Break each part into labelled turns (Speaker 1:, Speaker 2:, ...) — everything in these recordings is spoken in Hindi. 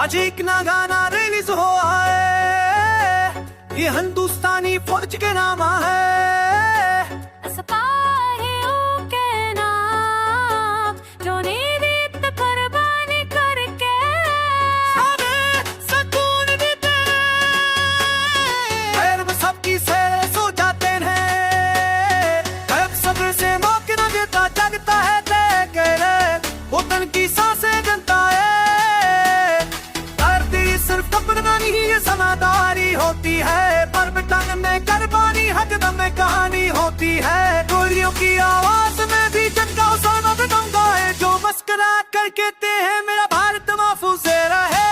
Speaker 1: आज एक ना गाना रिलीज हो आए, ये हिंदुस्तानी फौज के नाम है।
Speaker 2: सिपाहियों के नाम जो नीत कुर्बानी करके
Speaker 1: हमें सुकून देते, पैर में सबकी से सो जाते हैं। कब सब्र से मौके न देता, जगता है तेरे वतन की सांसें जनता है। धरती सिर्फ कपड़ा नहीं, ये समादारी होती है। पर टंग में कुर्बानी, हकदम में कहानी होती है। गोलियों की आवाज में भी जनता उसाना दंगा है। जो मस्करा कर कहते हैं मेरा भारत महफूज रहे।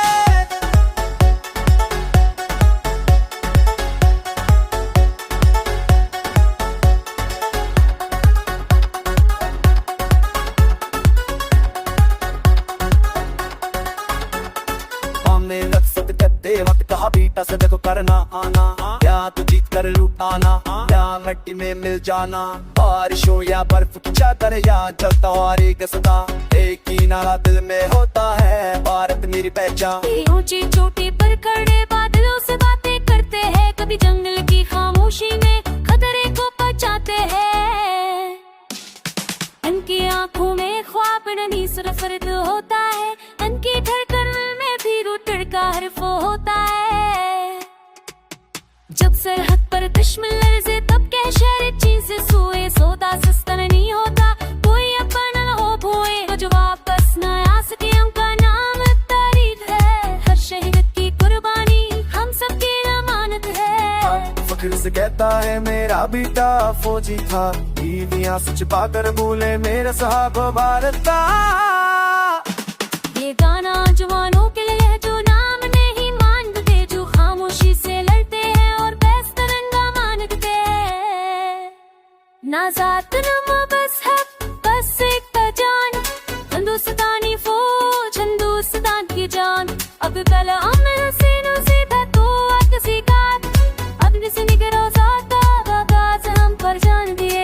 Speaker 1: वक्त कहा बीता से देखो करना आना, या तो जीत कर लुटाना या मिट्टी में मिल जाना। बारिश हो या बर्फ की चादर या जलता और एक सदा, एक ही नारा दिल में होता है, भारत मेरी पहचान।
Speaker 2: ऊंची चोटी पर खड़े बादलों से बातें करते हैं, कभी जंगल की खामोशी में खतरे को बचाते हैं। इनकी आंखों में ख्वाब नहीं सिर्फ फर्द होता है, इनकी धड़कन में भी रूट का हर्फ होता है। जब सरहद पर दुश्मन लर्जे तब कह शहर चीन से सोए, सौदा सस्ता नहीं होता, कोई अपना न हो भोए। तो जो वापस न आ सके उनका नाम तारीफ है, हर शहीद की कुर्बानी हम सबकी अमानत है।
Speaker 1: फख्र से कहता है मेरा बेटा फौजी था, बीवियां से छिपा कर भूले मेरे साहब भारत का।
Speaker 2: ये गाना जवानों के लिए है जो नाम नहीं मानते, जो खामोशी से लड़ते हैं और बेस तिरंगा मानते हैं। ना जात न बस है, बस एक पहचान, हिंदुस्तानी फौज हिंदुस्तान की जान। अब पहले अमर हसीनों से तो किसी का अपने से निकलो जाता आगाज हम पर जान दिए।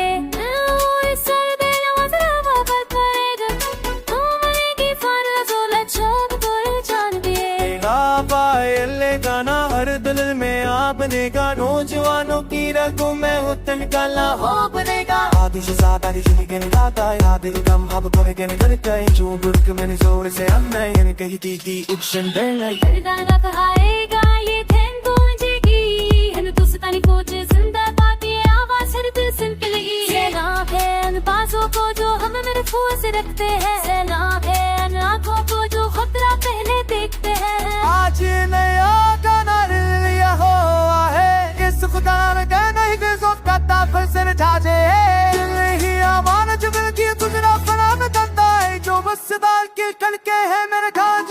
Speaker 1: गाना हर दिल में आ बनेगा, नौजवानों की रगों में वतन का लहू बनेगा। आधी से ज्यादा जिंदगी में गाता है, आधी कम हब को के निकल गए। जो बुर्क मैंने जोर से हम नहीं कही थी उछन डर
Speaker 2: गाना कहाएगा ये थैंक गूंजेगी, हिंदुस्तानी फौज जिंदाबाद, ये आवाज हर दिल सुन के लगी। सैलाब है उन बाजों को जो हम महफूज रखते हैं, सैलाब है उन आंखों को जो खतरा पहले देखते हैं।
Speaker 1: आज नया गाना रिलीज हुआ है, इस खुदा में गाना ही करता फिर से ढाजे ही आवाज मिल की तुझरा फना में करता है। जो मस्जिद के कल के है मेरे खान